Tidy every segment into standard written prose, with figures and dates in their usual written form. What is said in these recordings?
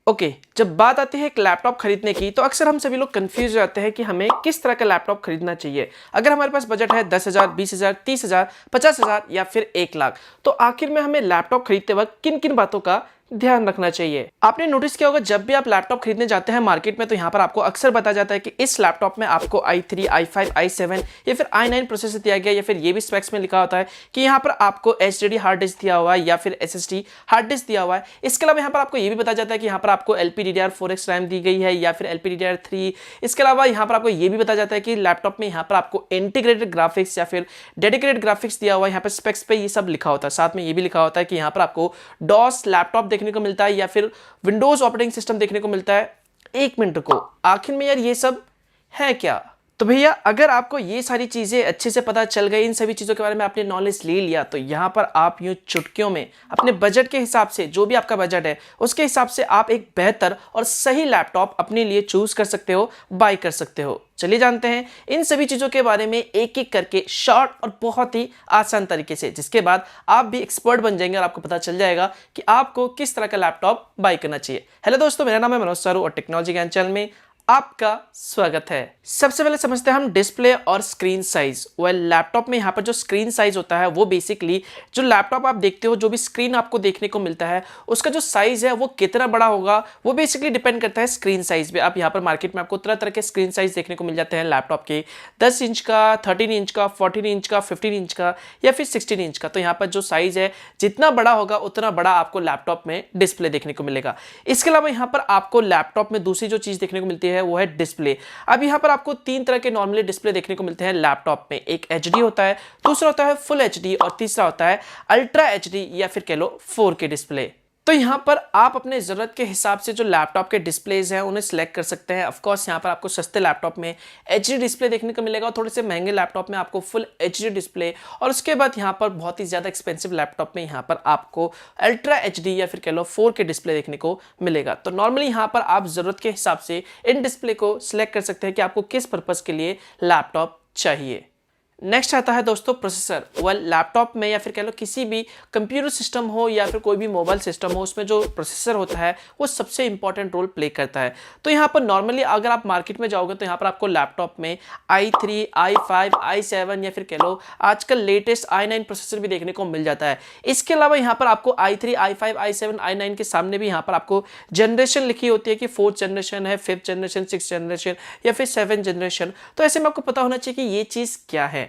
Okay, जब बात आती है एक लैपटॉप खरीदने की तो अक्सर हम सभी लोग कंफ्यूज हो जाते हैं कि हमें किस तरह का लैपटॉप खरीदना चाहिए। अगर हमारे पास बजट है 10,000, 20,000, 30,000, 50,000 या फिर 1 लाख, तो आखिर में हमें लैपटॉप खरीदते वक्त किन किन बातों का ध्यान रखना चाहिए। आपने नोटिस किया होगा जब भी आप लैपटॉप खरीदने जाते हैं मार्केट में तो यहाँ पर आपको अक्सर बताया जाता है कि इस लैपटॉप में आपको i3, i5, i7 या फिर i9 प्रोसेसर दिया गया, या फिर ये भी स्पेक्स में लिखा होता है कि यहाँ पर आपको HDD हार्ड डिस्क दिया हुआ है या फिर SSD हार्ड डिस्क दिया हुआ है। इसके अलावा यहाँ पर आपको ये भी बताया जाता है कि यहाँ पर आपको LPDDR4X रैम दी गई है या फिर LPDDR3। इसके अलावा यहाँ पर आपको ये भी बताया जाता है कि लैपटॉप में यहाँ पर आपको इंटीग्रेटेड ग्राफिक्स या फिर डेडिकेटेड ग्राफिक्स दिया हुआ है। यहाँ पर स्पेक्स पे ये सब लिखा होता है। साथ में ये भी लिखा होता है कि यहाँ पर आपको डॉस लैपटॉप देखने को मिलता है या फिर विंडोज ऑपरेटिंग सिस्टम देखने को मिलता है। 1 मिनट को आखिर में यार ये सब है क्या? तो भैया अगर आपको ये सारी चीजें अच्छे से पता चल गई, इन सभी चीजों के बारे में आपने नॉलेज ले लिया, तो यहाँ पर आप यूं चुटकियों में अपने बजट के हिसाब से, जो भी आपका बजट है उसके हिसाब से आप एक बेहतर और सही लैपटॉप अपने लिए चूज कर सकते हो, बाय कर सकते हो। चलिए जानते हैं इन सभी चीजों के बारे में एक एक करके शॉर्ट और बहुत ही आसान तरीके से, जिसके बाद आप भी एक्सपर्ट बन जाएंगे और आपको पता चल जाएगा कि आपको किस तरह का लैपटॉप बाय करना चाहिए। हेलो दोस्तों, मेरा नाम है मनोज सारू और टेक्नोलॉजी ज्ञान चैनल में आपका स्वागत है। सबसे पहले समझते हैं हम डिस्प्ले और स्क्रीन साइज। लैपटॉप में यहाँ पर जो स्क्रीन साइज होता है वो बेसिकली जो लैपटॉप आप देखते हो, जो भी स्क्रीन आपको देखने को मिलता है उसका जो साइज है वो कितना बड़ा होगा वो बेसिकली डिपेंड करता है स्क्रीन साइज पे। आप यहाँ पर मार्केट में आपको तरह तरह के स्क्रीन साइज देखने को मिल जाते हैं लैपटॉप के, 10 इंच का, 13 इंच का, 14 इंच का, 15 इंच का या फिर 16 इंच का। तो यहाँ पर जो साइज है जितना बड़ा होगा उतना बड़ा आपको लैपटॉप में डिस्प्ले देखने को मिलेगा। इसके अलावा यहाँ पर आपको लैपटॉप में दूसरी जो चीज देखने को मिलती है वो है डिस्प्ले। अब यहाँ पर आपको 3 तरह के नॉर्मली डिस्प्ले देखने को मिलते हैं लैपटॉप में। एक HD होता है, दूसरा होता है फुल HD और तीसरा होता है अल्ट्रा HD या फिर कह लो 4K डिस्प्ले। तो यहाँ पर आप अपने ज़रूरत के हिसाब से जो लैपटॉप के डिस्प्लेज हैं उन्हें सिलेक्ट कर सकते हैं। ऑफ कोर्स यहाँ पर आपको सस्ते लैपटॉप में HD डिस्प्ले देखने को मिलेगा और थोड़े से महंगे लैपटॉप में आपको फुल HD डिस्प्ले, और उसके बाद यहाँ पर बहुत ही ज़्यादा एक्सपेंसिव लैपटॉप में यहाँ पर आपको अल्ट्रा HD या फिर कह लो 4K डिस्प्ले देखने को मिलेगा। तो नॉर्मली यहाँ पर आप ज़रूरत के हिसाब से इन डिस्प्ले को सिलेक्ट कर सकते हैं कि आपको किस पर्पज़ के लिए लैपटॉप चाहिए। नेक्स्ट आता है दोस्तों प्रोसेसर। लैपटॉप में या फिर कह लो किसी भी कंप्यूटर सिस्टम हो या फिर कोई भी मोबाइल सिस्टम हो, उसमें जो प्रोसेसर होता है वो सबसे इंपॉर्टेंट रोल प्ले करता है। तो यहाँ पर नॉर्मली अगर आप मार्केट में जाओगे तो यहाँ पर आपको लैपटॉप में i3, i5, i7 या फिर कह लो आजकल लेटेस्ट i9 प्रोसेसर भी देखने को मिल जाता है। इसके अलावा यहाँ पर आपको i3, i5, i7, i9 के सामने भी यहाँ पर आपको जनरेशन लिखी होती है कि 4th जनरेशन है, 5th जनरेशन, 6th जनरेशन या फिर 7th जनरेशन। तो ऐसे में आपको पता होना चाहिए कि ये चीज़ क्या है।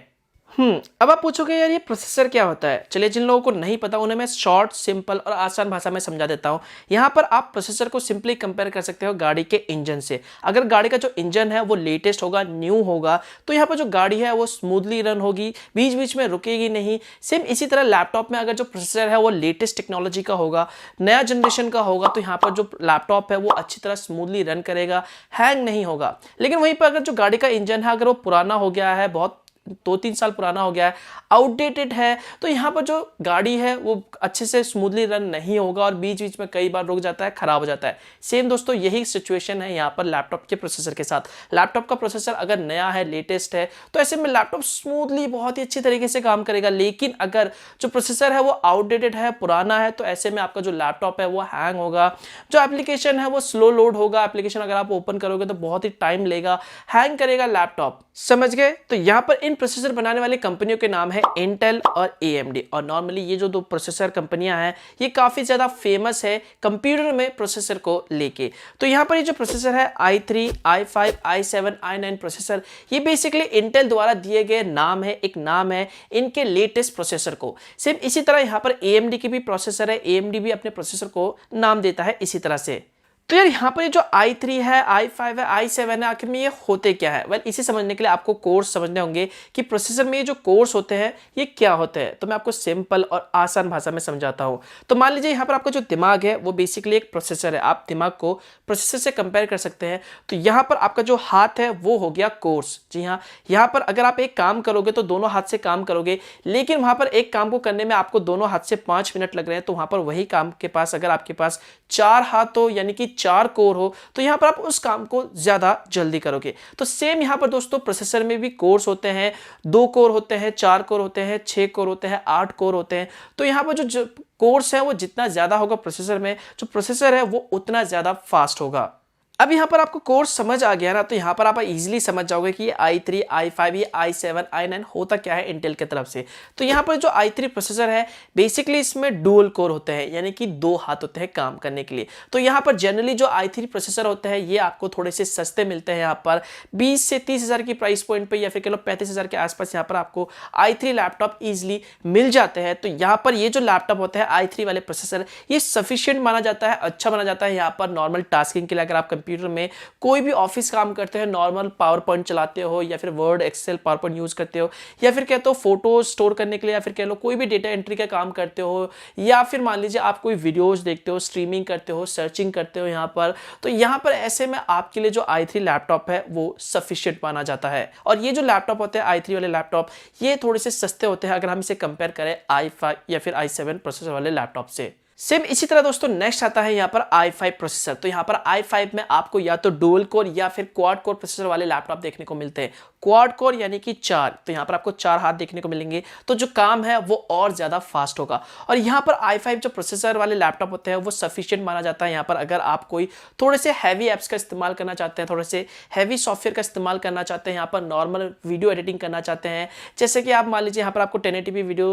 अब आप पूछोगे यार ये प्रोसेसर क्या होता है। चलिए, जिन लोगों को नहीं पता उन्हें मैं शॉर्ट, सिंपल और आसान भाषा में समझा देता हूं। यहाँ पर आप प्रोसेसर को सिंपली कंपेयर कर सकते हो गाड़ी के इंजन से। अगर गाड़ी का जो इंजन है वो लेटेस्ट होगा, न्यू होगा, तो यहाँ पर जो गाड़ी है वो स्मूथली रन होगी, बीच बीच में रुकेगी नहीं। सेम इसी तरह लैपटॉप में अगर जो प्रोसेसर है वो लेटेस्ट टेक्नोलॉजी का होगा, नया जनरेशन का होगा, तो यहाँ पर जो लैपटॉप है वो अच्छी तरह स्मूथली रन करेगा, हैंग नहीं होगा। लेकिन वहीं पर अगर जो गाड़ी का इंजन है अगर वो पुराना हो गया है, बहुत 2-3 साल पुराना हो गया है, आउटडेटेड है, तो यहाँ पर जो गाड़ी है वो अच्छे से स्मूथली रन नहीं होगा और बीच बीच में कई बार रुक जाता है, खराब हो जाता है। सेम दोस्तों यही सिचुएशन है यहाँ पर लैपटॉप के प्रोसेसर के साथ। लैपटॉप का प्रोसेसर अगर नया है, लेटेस्ट है, तो ऐसे में लैपटॉप स्मूथली बहुत ही अच्छी तरीके से काम करेगा। लेकिन अगर जो प्रोसेसर है वो आउटडेटेड है, पुराना है, तो ऐसे में आपका जो लैपटॉप है वो हैंग होगा, जो एप्लीकेशन है वो स्लो लोड होगा, एप्लीकेशन अगर आप ओपन करोगे तो बहुत ही टाइम लेगा, हैंग करेगा लैपटॉप। समझ गए? तो यहाँ पर इन प्रोसेसर बनाने वाली कंपनियों के नाम है इंटेल और AMD। और नॉर्मली ये जो 2 प्रोसेसर कंपनियां हैं ये काफी ज्यादा फेमस है कंप्यूटर में प्रोसेसर को लेके। तो यहाँ पर ये जो प्रोसेसर है i3, i5, i7, i9 processor, ये बेसिकली इंटेल द्वारा दिए गए नाम है, एक नाम है इनके लेटेस्ट प्रोसेसर को। सेम इसी तरह यहाँ पर AMD की भी प्रोसेसर है, AMD भी अपने प्रोसेसर को नाम देता है इसी तरह से। तो यार यहाँ पर ये जो i3 है, i5 है, i7 है, आखिर में ये होते क्या है? इसे समझने के लिए आपको कोर्स समझने होंगे कि प्रोसेसर में ये जो कोर्स होते हैं ये क्या होते हैं। तो मैं आपको सिंपल और आसान भाषा में समझाता हूँ। तो मान लीजिए यहाँ पर आपका जो दिमाग है वो बेसिकली एक प्रोसेसर है। आप दिमाग को प्रोसेसर से कंपेयर कर सकते हैं। तो यहाँ पर आपका जो हाथ है वो हो गया कोर्स। जी हाँ, यहाँ पर अगर आप एक काम करोगे तो दोनों हाथ से काम करोगे, लेकिन वहां पर एक काम को करने में आपको दोनों हाथ से 5 मिनट लग रहे हैं। तो वहां पर वही काम के पास अगर आपके पास 4 हाथ हो, यानी कि 4 कोर हो, तो यहां पर आप उस काम को ज्यादा जल्दी करोगे। तो सेम यहां पर दोस्तों प्रोसेसर में भी कोर्स होते हैं, 2 कोर होते हैं, 4 कोर होते हैं, 6 कोर होते हैं, 8 कोर होते हैं। तो यहां पर जो कोर्स है वो जितना ज़्यादा होगा प्रोसेसर में, जो प्रोसेसर है वो उतना ज़्यादा फास्ट होगा। अब यहाँ पर आपको कोर्स समझ आ गया ना, तो यहाँ पर आप इजीली समझ जाओगे कि ये i3, i5, ये i7, i9 होता क्या है इंटेल की तरफ से। तो यहाँ पर जो i3 प्रोसेसर है बेसिकली इसमें डुअल कोर होते हैं, यानी कि 2 हाथ होते हैं काम करने के लिए। तो यहाँ पर जनरली जो i3 प्रोसेसर होते हैं ये आपको थोड़े से सस्ते मिलते हैं, यहाँ पर 20 से 30 हज़ार की प्राइस पॉइंट पर, या फिर कह लो 35 हज़ार के आसपास यहाँ पर आपको i3 लैपटॉप ईजिली मिल जाते हैं। तो यहाँ पर ये जो लैपटॉप होता है i3 वाले प्रोसेसर, ये सफिशियंट माना जाता है, अच्छा माना जाता है यहाँ पर नॉर्मल टास्किंग के लिए। अगर आप कंप्यूटर में कोई भी ऑफिस काम करते हैं, नॉर्मल पावर पॉइंट चलाते हो, या फिर Word, Excel, PowerPoint use करते हो, या फिर कहते हो फोटो स्टोर करने के लिए, या फिर कह लो कोई भी डेटा एंट्री का काम करते हो, या फिर मान लीजिए आप कोई वीडियोस देखते हो, स्ट्रीमिंग करते हो, सर्चिंग करते हो यहाँ पर, तो यहाँ पर ऐसे में आपके लिए जो i3 लैपटॉप है वो सफिशिएंट माना जाता है। और ये जो लैपटॉप होते हैं i3 वाले लैपटॉप, ये थोड़े से सस्ते होते हैं अगर हम इसे कंपेयर करें i5 या फिर i7 प्रोसेसर वाले लैपटॉप से। सेम इसी तरह दोस्तों नेक्स्ट आता है यहाँ पर i5 प्रोसेसर। तो यहाँ पर i5 में आपको या तो डुअल कोर या फिर क्वाड कोर प्रोसेसर वाले लैपटॉप देखने को मिलते हैं। क्वाड कोर यानी कि 4, तो यहाँ पर आपको 4 हाथ देखने को मिलेंगे, तो जो काम है वो और ज़्यादा फास्ट होगा। और यहाँ पर i5 जो प्रोसेसर वाले लैपटॉप होते हैं वो सफिशिएंट माना जाता है यहाँ पर, अगर आप कोई थोड़े से हैवी एप्स का इस्तेमाल करना चाहते हैं, थोड़े से हैवी सॉफ्टवेयर का इस्तेमाल करना चाहते हैं, यहाँ पर नॉर्मल वीडियो एडिटिंग करना चाहते हैं, जैसे कि आप मान लीजिए यहाँ पर आपको 1080p वीडियो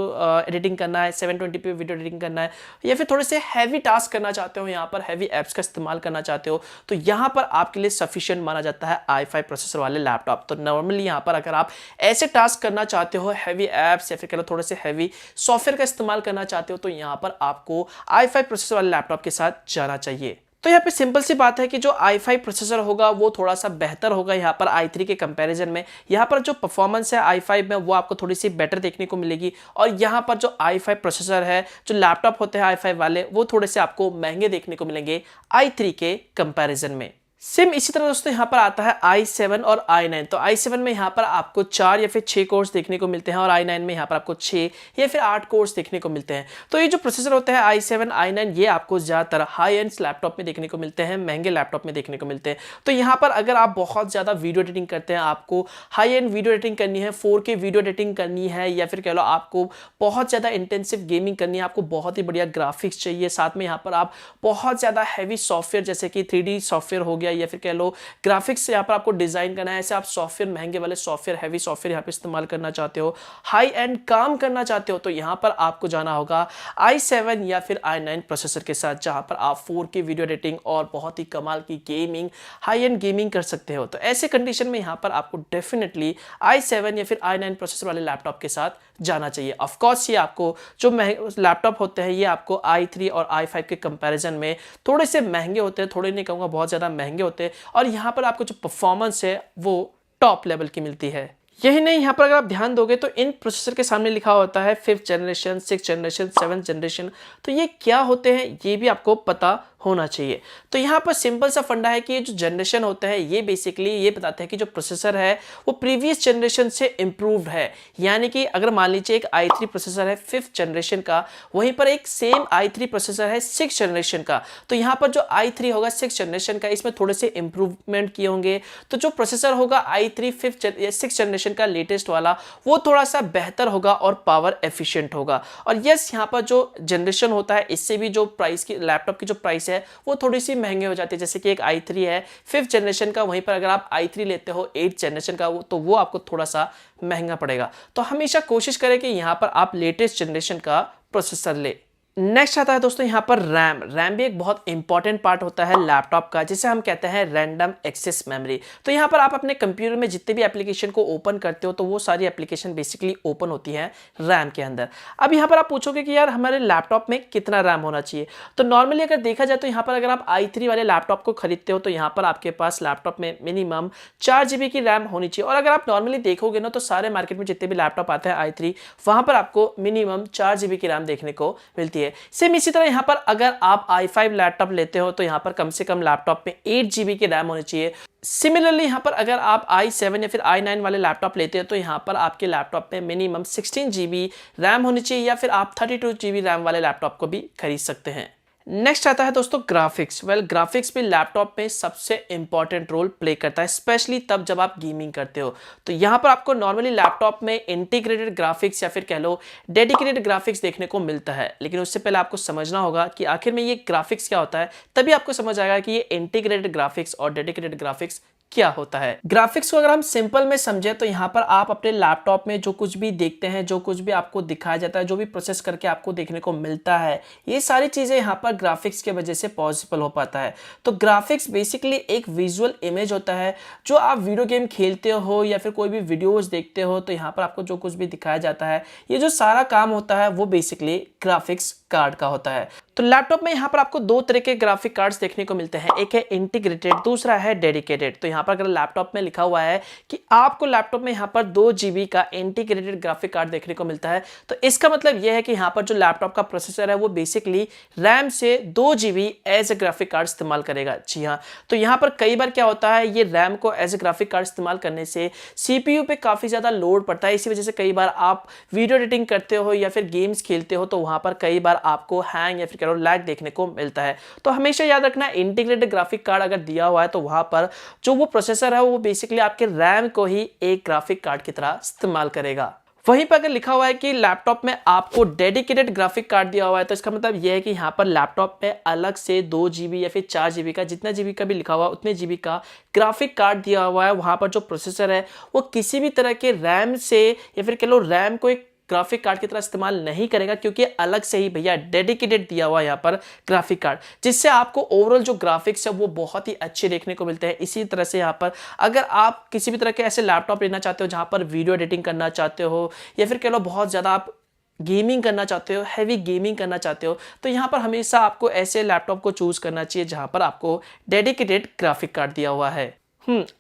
एडिटिंग करना है, 720p वीडियो एडिटिंग करना है, या फिर थोड़े से हैवी टास्क करना चाहते हो, यहाँ पर हैवी एप्स का इस्तेमाल करना चाहते हो, तो यहाँ पर आपके लिए सफिशिएंट माना जाता है i5 प्रोसेसर वाले लैपटॉप। तो नॉर्मली यहाँ पर अगर आप ऐसे टास्क करना चाहते हो, हैवी एप्स या फिर कह लो थोड़े से हैवी सॉफ्टवेयर का इस्तेमाल करना चाहते हो, तो यहाँ पर आपको i5 प्रोसेसर वाले लैपटॉप के साथ जाना चाहिए। तो यहाँ पे सिंपल सी बात है कि जो i5 प्रोसेसर होगा वो थोड़ा सा बेहतर होगा यहाँ पर i3 के कंपैरिजन में। यहाँ पर जो परफॉर्मेंस है i5 में वो आपको थोड़ी सी बेटर देखने को मिलेगी, और यहाँ पर जो i5 प्रोसेसर है, जो लैपटॉप होते हैं i5 वाले, वो थोड़े से आपको महंगे देखने को मिलेंगे i3 के कंपैरिजन में। सेम इसी तरह दोस्तों यहाँ पर आता है i7 और i9। तो i7 में यहाँ पर आपको 4 या फिर 6 कोर्स देखने को मिलते हैं, और i9 में यहाँ पर आपको 6 या फिर 8 कोर्स देखने को मिलते हैं। तो ये जो प्रोसेसर होते हैं i7, i9, ये आपको ज़्यादातर हाई एंड लैपटॉप में देखने को मिलते हैं, महंगे लैपटॉप में देखने को मिलते हैं। तो यहाँ पर अगर आप बहुत ज़्यादा वीडियो एडिटिंग करते हैं, आपको हाई एंड वीडियो एडिटिंग करनी है, 4K वीडियो एडिटिंग करनी है, या फिर कह लो आपको बहुत ज़्यादा इंटेंसिव गेमिंग करनी है, आपको बहुत ही बढ़िया ग्राफिक्स चाहिए, साथ में यहाँ पर आप बहुत ज़्यादा हैवी सॉफ्टवेयर जैसे कि 3D सॉफ्टवेयर हो गया, या फिर कह लो ग्राफिक्स यहाँ पर आपको डिजाइन करना है, ऐसे आप सॉफ्टवेयर, महंगे वाले सॉफ्टवेयर, हैवी सॉफ्टवेयर यहाँ पे इस्तेमाल करना चाहते हो, हाई एंड काम करना चाहते हो, तो यहाँ पर आपको जाना होगा i7 या फिर i9 प्रोसेसर के साथ, जहां पर आप 4K वीडियो एडिटिंग और बहुत ही कमाल की गेमिंग, हाई एंड गेमिंग कर सकते हो। तो ऐसे कंडीशन में यहाँ पर आपको डेफिनेटली i7 या फिर i9 प्रोसेसर वाले लैपटॉप के साथ जाना चाहिए। ऑफ कोर्स ये आपको जो लैपटॉप होते हैं ये आपको i3 और i5 के कंपैरिजन में थोड़े से महंगे होते हैं, थोड़े नहीं कहूँगा बहुत ज़्यादा महंगे होते हैं, और यहाँ पर आपको जो परफॉर्मेंस है वो टॉप लेवल की मिलती है। यही नहीं, यहाँ पर अगर आप ध्यान दोगे तो इन प्रोसेसर के सामने लिखा होता है 5th generation, 6th generation, 7th generation. तो ये क्या होते हैं ये भी आपको पता होना चाहिए। तो यहाँ पर सिंपल सा फंडा है कि ये जो जनरेशन होता है ये बेसिकली ये बताते हैं कि जो प्रोसेसर है वो प्रीवियस जनरेशन से इम्प्रूव्ड है। यानी कि अगर मान लीजिए एक i3 प्रोसेसर है 5th जनरेशन का, वहीं पर एक सेम i3 प्रोसेसर है 6th जनरेशन का, तो यहाँ पर जो i3 होगा 6th जनरेशन का, इसमें थोड़े से इंप्रूवमेंट किए होंगे। तो जो प्रोसेसर होगा i3 6th जनरेशन का लेटेस्ट वाला, वो थोड़ा सा बेहतर होगा और पावर एफिशिएंट होगा। और यस, यहाँ पर जो जनरेशन होता है इससे भी जो प्राइस की लैपटॉप की जो प्राइस है वो थोड़ी सी महंगे हो जाती है। जैसे कि एक i3 है 5th जनरेशन का, वहीं पर अगर आप i3 लेते हो 8th जनरेशन का, तो वो आपको थोड़ा सा महंगा पड़ेगा। तो हमेशा कोशिश करें कि यहाँ पर आप लेटेस्ट जनरेशन का प्रोसेसर ले। नेक्स्ट आता है दोस्तों यहाँ पर रैम भी एक बहुत इंपॉर्टेंट पार्ट होता है लैपटॉप का, जिसे हम कहते हैं रैंडम एक्सेस मेमोरी। तो यहाँ पर आप अपने कंप्यूटर में जितने भी एप्लीकेशन को ओपन करते हो तो वो सारी एप्लीकेशन बेसिकली ओपन होती है रैम के अंदर। अब यहाँ पर आप पूछोगे कि यार हमारे लैपटॉप में कितना रैम होना चाहिए। तो नॉर्मली अगर देखा जाए तो यहाँ पर अगर आप i3 वाले लैपटॉप को खरीदते हो तो यहाँ पर आपके पास लैपटॉप में मिनिमम 4 GB की रैम होनी चाहिए। और अगर आप नॉर्मली देखोगे ना तो सारे मार्केट में जितने भी लैपटॉप आते हैं i3, वहां पर आपको मिनिमम 4 GB की रैम देखने को मिलती है। सेम इसी तरह यहाँ पर अगर आप i5 लैपटॉप लेते हो तो यहाँ पर कम से कम लैपटॉप में 8 GB की रैम होनी चाहिए। सिमिलरली यहाँ पर अगर आप i7 या फिर i9 वाले लैपटॉप लेते हैं तो यहाँ पर आपके लैपटॉप में मिनिमम 16 GB रैम होनी चाहिए, या फिर आप 32 GB रैम वाले लैपटॉप को भी खरीद सकते हैं। नेक्स्ट आता है दोस्तों ग्राफिक्स। ग्राफिक्स भी लैपटॉप में सबसे इंपॉर्टेंट रोल प्ले करता है, स्पेशली तब जब आप गेमिंग करते हो। तो यहाँ पर आपको नॉर्मली लैपटॉप में इंटीग्रेटेड ग्राफिक्स या फिर कह लो डेडिकेटेड ग्राफिक्स देखने को मिलता है, लेकिन उससे पहले आपको समझना होगा कि आखिर में ये ग्राफिक्स क्या होता है, तभी आपको समझ आएगा कि ये इंटीग्रेटेड ग्राफिक्स और डेडिकेटेड ग्राफिक्स क्या होता है। ग्राफिक्स को अगर हम सिंपल में समझे तो यहाँ पर आप अपने लैपटॉप में जो कुछ भी देखते हैं, जो कुछ भी आपको दिखाया जाता है, जो भी प्रोसेस करके आपको देखने को मिलता है, ये सारी चीजें यहाँ पर ग्राफिक्स के वजह से पॉसिबल हो पाता है। तो ग्राफिक्स बेसिकली एक विजुअल इमेज होता है। जो आप वीडियो गेम खेलते हो या फिर कोई भी वीडियोज देखते हो, तो यहाँ पर आपको जो कुछ भी दिखाया जाता है, ये जो सारा काम होता है वो बेसिकली ग्राफिक्स कार्ड का होता है। तो लैपटॉप में यहाँ पर आपको दो तरह के ग्राफिक कार्ड्स देखने को मिलते हैं, एक है इंटीग्रेटेड, दूसरा है डेडिकेटेड। तो यहाँ पर अगर लैपटॉप में लिखा हुआ है कि आपको लैपटॉप में यहाँ पर 2 GB का इंटीग्रेटेड ग्राफिक कार्ड देखने को मिलता है, तो इसका मतलब यह है कि यहाँ पर जो लैपटॉप का प्रोसेसर है वो बेसिकली रैम से 2 GB as a graphic card इस्तेमाल करेगा। जी हाँ, तो यहाँ पर कई बार क्या होता है, ये रैम को एज ए ग्राफिक कार्ड इस्तेमाल करने से CPU पे काफी ज्यादा लोड पड़ता है। इसी वजह से कई बार आप वीडियो एडिटिंग करते हो या फिर गेम्स खेलते हो, तो वहां पर कई बार आपको हैंग या फिर लैग देखने को मिलता है। तो हमेशा याद रखना, इंटीग्रेटेड ग्राफिक कार्ड अगर दिया हुआ है तो वहां पर जो वो प्रोसेसर है वो बेसिकली आपके रैम को ही एक ग्राफिक कार्ड की तरह इस्तेमाल करेगा। वहीं पर अगर लिखा हुआ है कि लैपटॉप में आपको डेडिकेटेड ग्राफिक कार्ड दिया हुआ है, तो इसका मतलब यह है कि यहाँ पर लैपटॉप में अलग से 2 GB या फिर 4 GB का, जितना GB का भी लिखा हुआ है उतने GB का ग्राफिक कार्ड दिया हुआ है। वहां पर जो प्रोसेसर है वो किसी भी तरह के रैम से या फिर कह लो रैम को एक ग्राफिक कार्ड की तरह इस्तेमाल नहीं करेगा, क्योंकि अलग से ही भैया डेडिकेटेड दिया हुआ है यहाँ पर ग्राफिक कार्ड, जिससे आपको ओवरऑल जो ग्राफिक्स है वो बहुत ही अच्छे देखने को मिलते हैं। इसी तरह से यहाँ पर अगर आप किसी भी तरह के ऐसे लैपटॉप लेना चाहते हो जहाँ पर वीडियो एडिटिंग करना चाहते हो या फिर कह लो बहुत ज़्यादा आप गेमिंग करना चाहते हो, हैवी गेमिंग करना चाहते हो, तो यहाँ पर हमेशा आपको ऐसे लैपटॉप को चूज करना चाहिए जहाँ पर आपको डेडिकेटेड ग्राफिक कार्ड दिया हुआ है।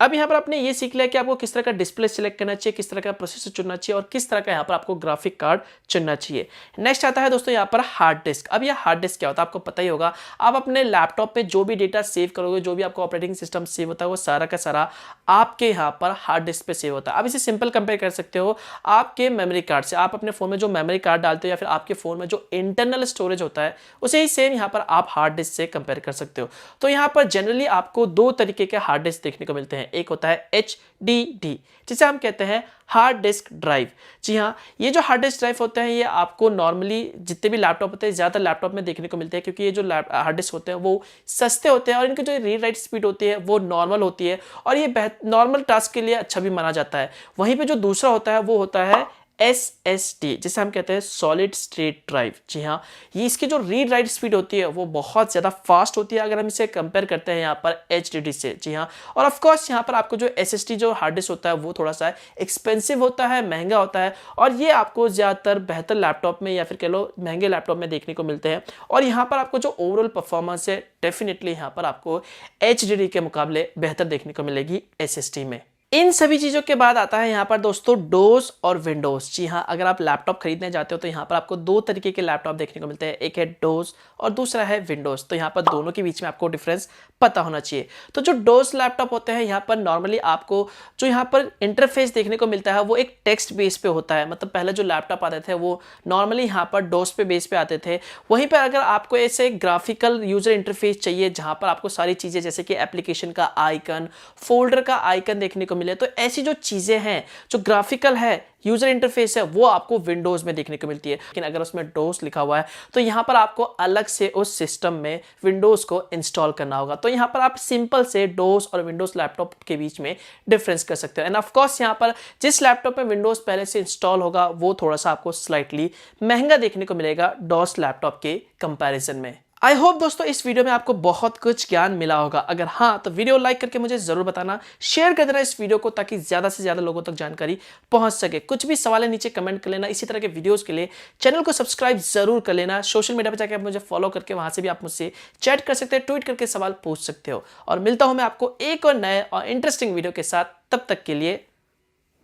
अब यहाँ पर आपने ये सीख लिया कि आपको किस तरह का डिस्प्ले सिलेक्ट करना चाहिए, किस तरह का प्रोसेसर चुनना चाहिए और किस तरह का यहाँ पर आपको ग्राफिक कार्ड चुनना चाहिए। नेक्स्ट आता है दोस्तों यहाँ पर हार्ड डिस्क। अब यह हार्ड डिस्क क्या होता है आपको पता ही होगा। आप अपने लैपटॉप पे जो भी डेटा सेव करोगे, जो भी आपको ऑपरेटिंग सिस्टम सेव होता है, वो सारा का सारा आपके यहाँ पर हार्ड डिस्क पे सेव होता है। अब इसे सिंपल कंपेयर कर सकते हो आपके मेमोरी कार्ड से। आप अपने फोन में जो मेमोरी कार्ड डालते हो या फिर आपके फोन में जो इंटरनल स्टोरेज होता है, उसे ही सेम यहाँ पर आप हार्ड डिस्क से कंपेयर कर सकते हो। तो यहाँ पर जनरली आपको 2 तरीके के हार्ड डिस्क देखने को मिलते हैं। एक होता है HDD, जिसे हम कहते हैं हार्ड डिस्क ड्राइव। जी हाँ, ये जो हार्ड डिस्क ड्राइव होते हैं ये आपको नॉर्मली जितने भी लैपटॉप होते हैं ज़्यादा लैपटॉप में देखने को मिलते हैं, क्योंकि ये जो हार्ड डिस्क होते हैं वो सस्ते होते हैं और इनकी जो रीड राइट स्पीड होती है वो नॉर्मल होती है और ये नॉर्मल टास्क के लिए अच्छा भी माना जाता है। वहीं पे जो दूसरा होता है वो होता है SSD, जिसे हम कहते हैं सॉलिड स्टेट ड्राइव। जी हाँ, ये इसकी जो रीड राइट स्पीड होती है वो बहुत ज़्यादा फास्ट होती है अगर हम इसे कंपेयर करते हैं यहाँ पर HDD से। जी हाँ, और ऑफ कोर्स यहाँ पर आपको जो SSD जो हार्ड डिस्क होता है वो थोड़ा सा एक्सपेंसिव होता है, महंगा होता है, और ये आपको ज़्यादातर बेहतर लैपटॉप में या फिर कह लो महंगे लैपटॉप में देखने को मिलते हैं। और यहाँ पर आपको जो ओवरऑल परफॉर्मेंस है डेफिनेटली यहाँ पर आपको HDD के मुकाबले बेहतर देखने को मिलेगी SSD में। इन सभी चीज़ों के बाद आता है यहाँ पर दोस्तों डोस और विंडोज। जी हाँ, अगर आप लैपटॉप खरीदने जाते हो तो यहाँ पर आपको 2 तरीके के लैपटॉप देखने को मिलते हैं, एक है डोस और दूसरा है विंडोज। तो यहाँ पर दोनों के बीच में आपको डिफरेंस पता होना चाहिए। तो जो डोस लैपटॉप होते हैं यहाँ पर नॉर्मली आपको जो यहाँ पर इंटरफेस देखने को मिलता है वो एक टेक्स्ट बेस पे होता है। मतलब पहले जो लैपटॉप आते थे वो नॉर्मली यहाँ पर डोस पे बेस पे आते थे। वहीं पर अगर आपको ऐसे ग्राफिकल यूजर इंटरफेस चाहिए जहाँ पर आपको सारी चीज़ें जैसे कि एप्लीकेशन का आइकन, फोल्डर का आइकन देखने को मिले, तो ऐसी जो चीज़ें हैं जो ग्राफिकल है, यूजर इंटरफेस है, वो आपको विंडोज में देखने को मिलती है। लेकिन अगर उसमें डोस लिखा हुआ है तो यहाँ पर आपको अलग से उस सिस्टम में विंडोज को इंस्टॉल करना होगा। तो यहाँ पर आप सिंपल से डोस और विंडोज लैपटॉप के बीच में डिफरेंस कर सकते हो। एंड ऑफ कोर्स यहाँ पर जिस लैपटॉप में विंडोज पहले से इंस्टॉल होगा वो थोड़ा सा आपको स्लाइटली महंगा देखने को मिलेगा डोस लैपटॉप के कंपैरिजन में। आई होप दोस्तों इस वीडियो में आपको बहुत कुछ ज्ञान मिला होगा। अगर हाँ तो वीडियो लाइक करके मुझे जरूर बताना, शेयर कर देना इस वीडियो को ताकि ज्यादा से ज्यादा लोगों तक जानकारी पहुंच सके। कुछ भी सवाल है नीचे कमेंट कर लेना। इसी तरह के वीडियोस के लिए चैनल को सब्सक्राइब जरूर कर लेना। सोशल मीडिया पर जाकर आप मुझे फॉलो करके वहां से भी आप मुझसे चैट कर सकते हैं, ट्वीट करके सवाल पूछ सकते हो। और मिलता हूं मैं आपको एक और नए और इंटरेस्टिंग वीडियो के साथ। तब तक के लिए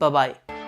बाय बाय।